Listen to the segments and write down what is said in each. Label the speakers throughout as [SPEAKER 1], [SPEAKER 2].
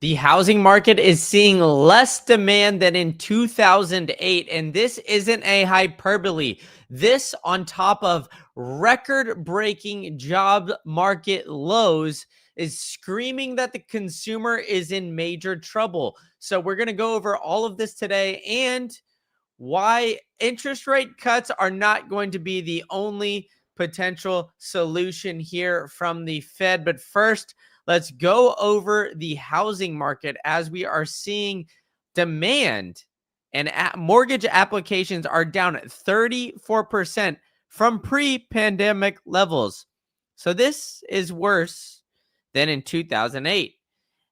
[SPEAKER 1] The housing market is seeing less demand than in 2008, and this isn't a hyperbole. This, on top of record breaking job market lows, is screaming that the consumer is in major trouble. So, we're going to go over all of this today and why interest rate cuts are not going to be the only potential solution here from the Fed. But first, let's go over the housing market as we are seeing demand and mortgage applications are down 34% from pre-pandemic levels. So this is worse than in 2008.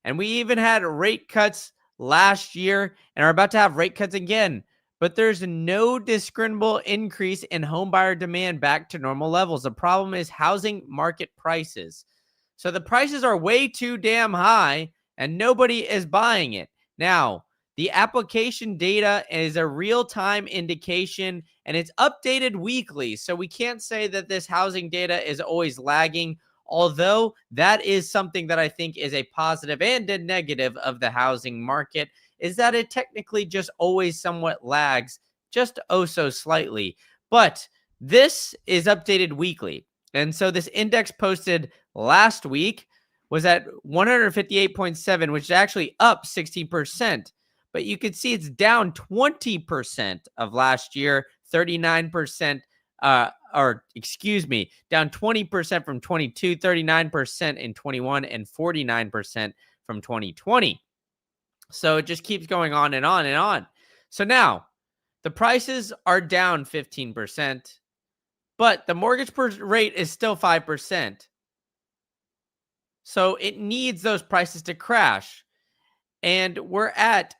[SPEAKER 1] And we even had rate cuts last year and are about to have rate cuts again. But there's no discernible increase in homebuyer demand back to normal levels. The problem is housing market prices. So the prices are way too damn high and nobody is buying it. Now, the application data is a real-time indication and it's updated weekly. So we can't say that this housing data is always lagging, although that is something that I think is a positive and a negative of the housing market, is that it technically just always somewhat lags, just oh so slightly. But this is updated weekly. And so this index posted last week was at 158.7, which is actually up 16%. But you can see it's down 20% of last year, 39%, down 20% from 22, 39% in 21, and 49% from 2020. So it just keeps going on and on and on. So now the prices are down 15%, but the mortgage rate is still 5%. So it needs those prices to crash. And we're at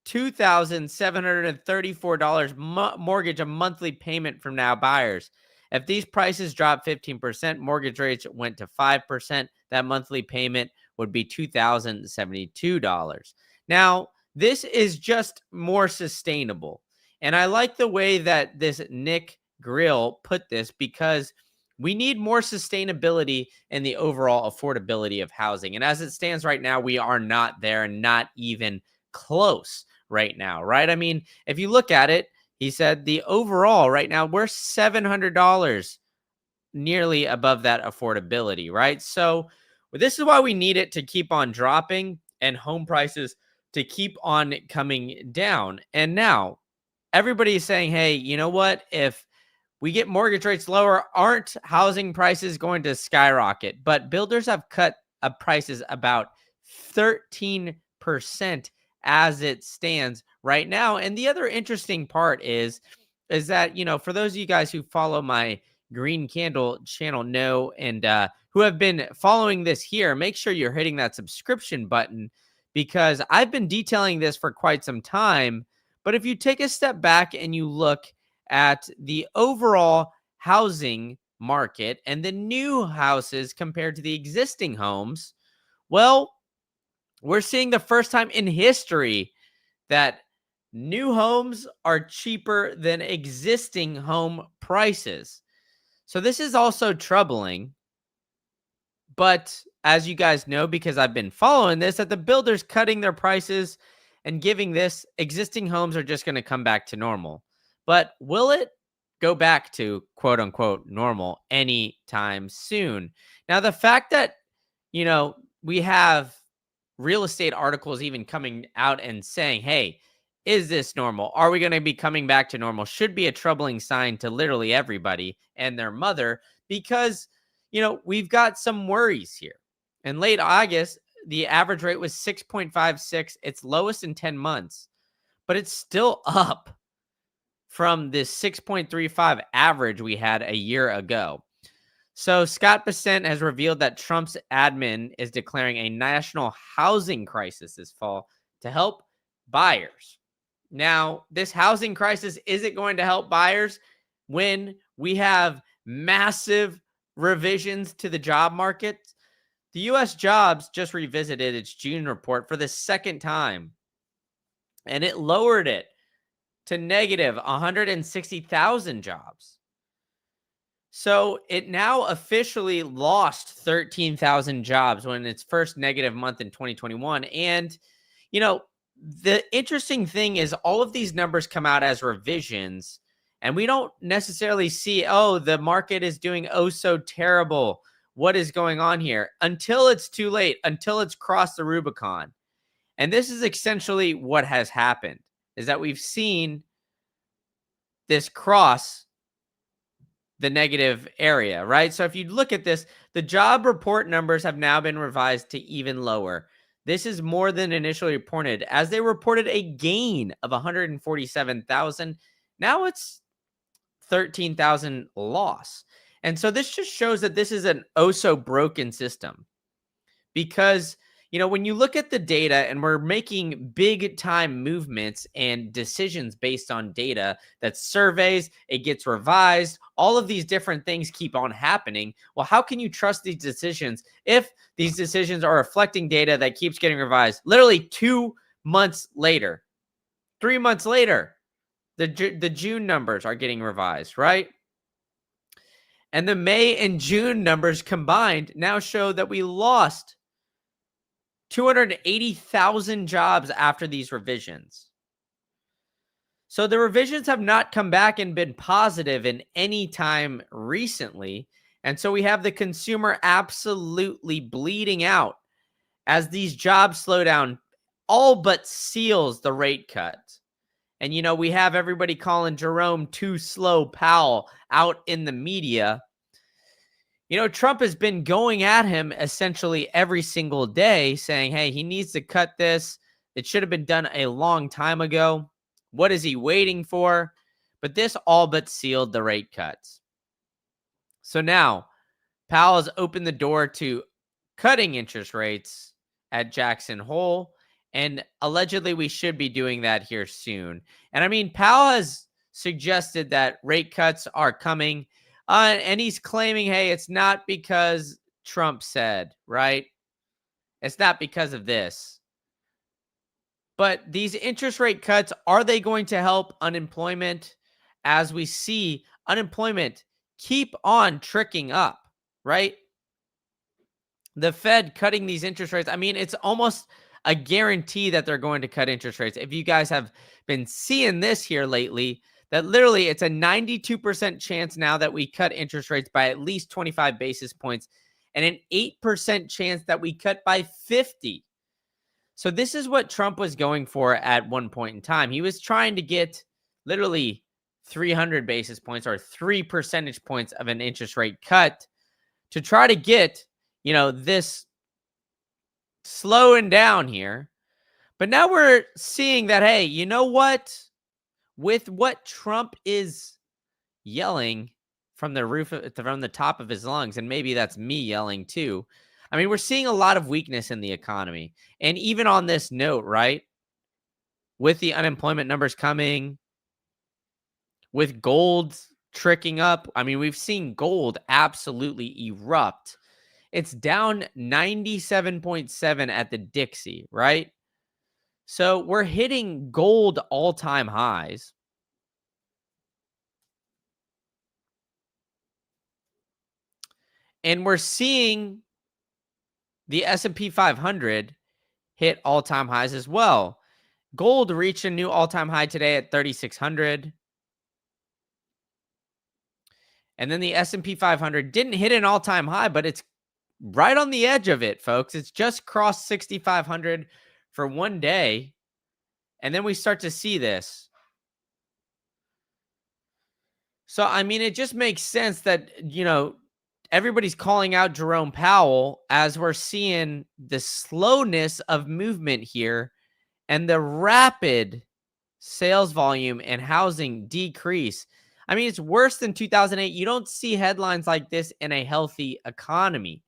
[SPEAKER 1] $2,734 mortgage, a monthly payment from now buyers. If these prices drop 15%, mortgage rates went to 5%, that monthly payment would be $2,072. Now, this is just more sustainable. And I like the way that this Nick Grill put this because we need more sustainability in the overall affordability of housing. And as it stands right now, we are not there and not even close right now, right? I mean, if you look at it, he said the overall right now, we're $700 nearly above that affordability, right? So this is why we need it to keep on dropping and home prices to keep on coming down. And now everybody is saying, hey, you know what? If we get mortgage rates lower, aren't housing prices going to skyrocket? But builders have cut prices about 13% as it stands right now. And the other interesting part is that, for those of you guys who follow my Green Candle channel know and who have been following this here, make sure you're hitting that subscription button because I've been detailing this for quite some time. But if you take a step back and you look at the overall housing market and the new houses compared to the existing homes, well, we're seeing the first time in history that new homes are cheaper than existing home prices. So this is also troubling. But as you guys know, because I've been following this, that the builders cutting their prices and giving this, existing homes are just going to come back to normal. But will it go back to quote unquote normal anytime soon? Now, the fact that, we have real estate articles even coming out and saying, hey, is this normal? Are we going to be coming back to normal? Should be a troubling sign to literally everybody and their mother because, we've got some worries here. In late August, the average rate was 6.56, its lowest in 10 months, but it's still up from the 6.35 average we had a year ago. So Scott Bessent has revealed that Trump's admin is declaring a national housing crisis this fall to help buyers. Now, this housing crisis isn't going to help buyers when we have massive revisions to the job market. The U.S. jobs just revisited its June report for the second time, and it lowered it to negative 160,000 jobs. So it now officially lost 13,000 jobs when its first negative month in 2021. And, you know, the interesting thing is all of these numbers come out as revisions, and we don't necessarily see, oh, the market is doing oh so terrible. What is going on here? Until it's too late, until it's crossed the Rubicon. And this is essentially what has happened is that we've seen this cross the negative area, right? So if you look at this, the job report numbers have now been revised to even lower. This is more than initially reported, as they reported a gain of 147,000. Now it's 13,000 loss. And so this just shows that this is an oh so broken system because when you look at the data and we're making big time movements and decisions based on data, that surveys, it gets revised, all of these different things keep on happening. Well, how can you trust these decisions if these decisions are reflecting data that keeps getting revised literally 2 months later, 3 months later? The June numbers are getting revised, right? And the May and June numbers combined now show that we lost 280,000 jobs after these revisions. So the revisions have not come back and been positive in any time recently. And so we have the consumer absolutely bleeding out as these jobs slow down, all but seals the rate cut. And, we have everybody calling Jerome too slow Powell out in the media. Trump has been going at him essentially every single day saying, hey, he needs to cut this. It should have been done a long time ago. What is he waiting for? But this all but sealed the rate cuts. So now Powell has opened the door to cutting interest rates at Jackson Hole. And allegedly, we should be doing that here soon. And I mean, Powell has suggested that rate cuts are coming. And he's claiming, hey, it's not because Trump said, right? It's not because of this. But these interest rate cuts, are they going to help unemployment? As we see unemployment keep on tricking up, right? The Fed cutting these interest rates. I mean, it's almost a guarantee that they're going to cut interest rates. If you guys have been seeing this here lately, that literally it's a 92% chance now that we cut interest rates by at least 25 basis points and an 8% chance that we cut by 50. So this is what Trump was going for at one point in time. He was trying to get literally 300 basis points or 3 percentage points of an interest rate cut to try to get, this slowing down here. But now we're seeing that, hey, you know what? With what Trump is yelling from the top of his lungs, and maybe that's me yelling too. I mean, we're seeing a lot of weakness in the economy. And even on this note, right? With the unemployment numbers coming, with gold tricking up, I mean, we've seen gold absolutely erupt. It's down 97.7 at the Dixie, right? So we're hitting gold all-time highs. And we're seeing the S&P 500 hit all-time highs as well. Gold reached a new all-time high today at 3,600. And then the S&P 500 didn't hit an all-time high, but it's right on the edge of it, folks. It's just crossed 6,500 for one day. And then we start to see this. So, I mean, it just makes sense that, everybody's calling out Jerome Powell as we're seeing the slowness of movement here and the rapid sales volume and housing decrease. I mean, it's worse than 2008. You don't see headlines like this in a healthy economy.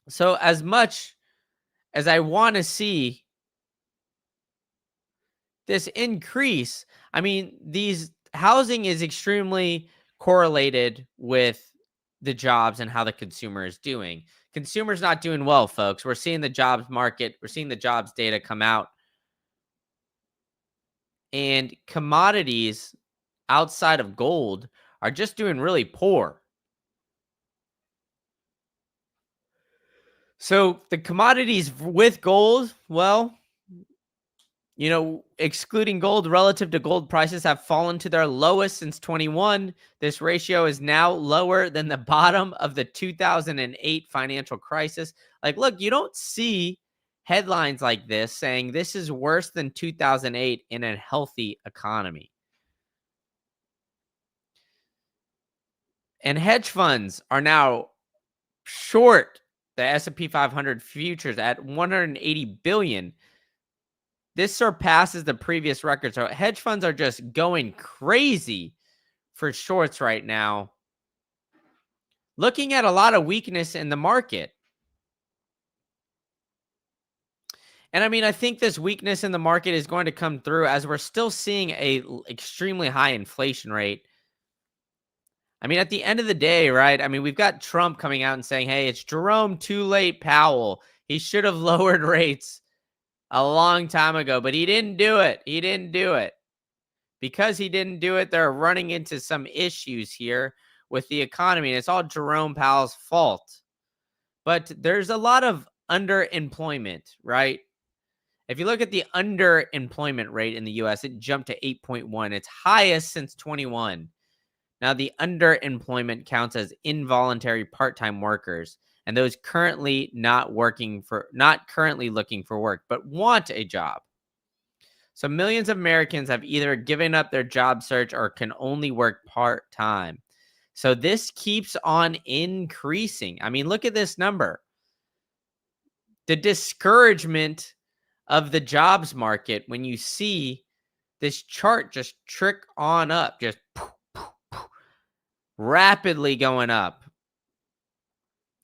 [SPEAKER 1] So as much as I want to see this increase, I mean, these housing is extremely correlated with the jobs and how the consumer is doing. Consumer's not doing well, folks. We're seeing the jobs market, we're seeing the jobs data come out. And commodities outside of gold are just doing really poor. So the commodities with gold, well, excluding gold relative to gold prices have fallen to their lowest since 21. This ratio is now lower than the bottom of the 2008 financial crisis. Like, look, you don't see headlines like this saying this is worse than 2008 in a healthy economy. And hedge funds are now short the S&P 500 futures at 180 billion. This surpasses the previous record. So hedge funds are just going crazy for shorts right now. Looking at a lot of weakness in the market. And I mean, I think this weakness in the market is going to come through as we're still seeing a extremely high inflation rate. I mean, at the end of the day, right? I mean, we've got Trump coming out and saying, hey, it's Jerome too late, Powell. He should have lowered rates a long time ago, but he didn't do it. He didn't do it. Because he didn't do it, they're running into some issues here with the economy. And it's all Jerome Powell's fault. But there's a lot of underemployment, right? If you look at the underemployment rate in the US, it jumped to 8.1. It's highest since 21. Now, the underemployment counts as involuntary part-time workers and those currently not currently looking for work, but want a job. So millions of Americans have either given up their job search or can only work part-time. So this keeps on increasing. I mean, look at this number. The discouragement of the jobs market when you see this chart just trick on up, just rapidly going up.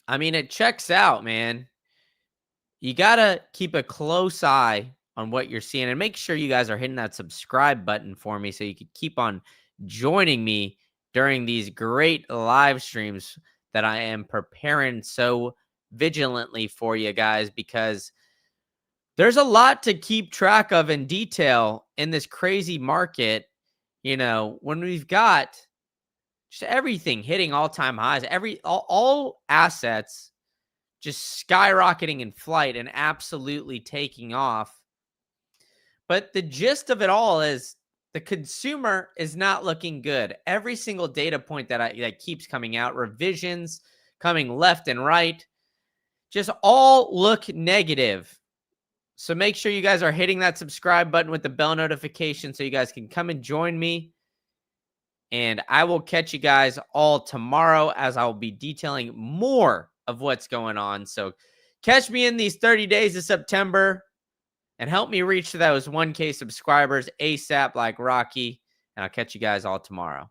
[SPEAKER 1] I mean, it checks out, man. You got to keep a close eye on what you're seeing and make sure you guys are hitting that subscribe button for me so you can keep on joining me during these great live streams that I am preparing so vigilantly for you guys, because there's a lot to keep track of in detail in this crazy market. When we've got just everything hitting all-time highs, all assets just skyrocketing in flight and absolutely taking off. But the gist of it all is the consumer is not looking good. Every single data point that keeps coming out, revisions coming left and right, just all look negative. So make sure you guys are hitting that subscribe button with the bell notification so you guys can come and join me. And I will catch you guys all tomorrow as I'll be detailing more of what's going on. So catch me in these 30 days of September and help me reach those 1K subscribers ASAP like Rocky. And I'll catch you guys all tomorrow.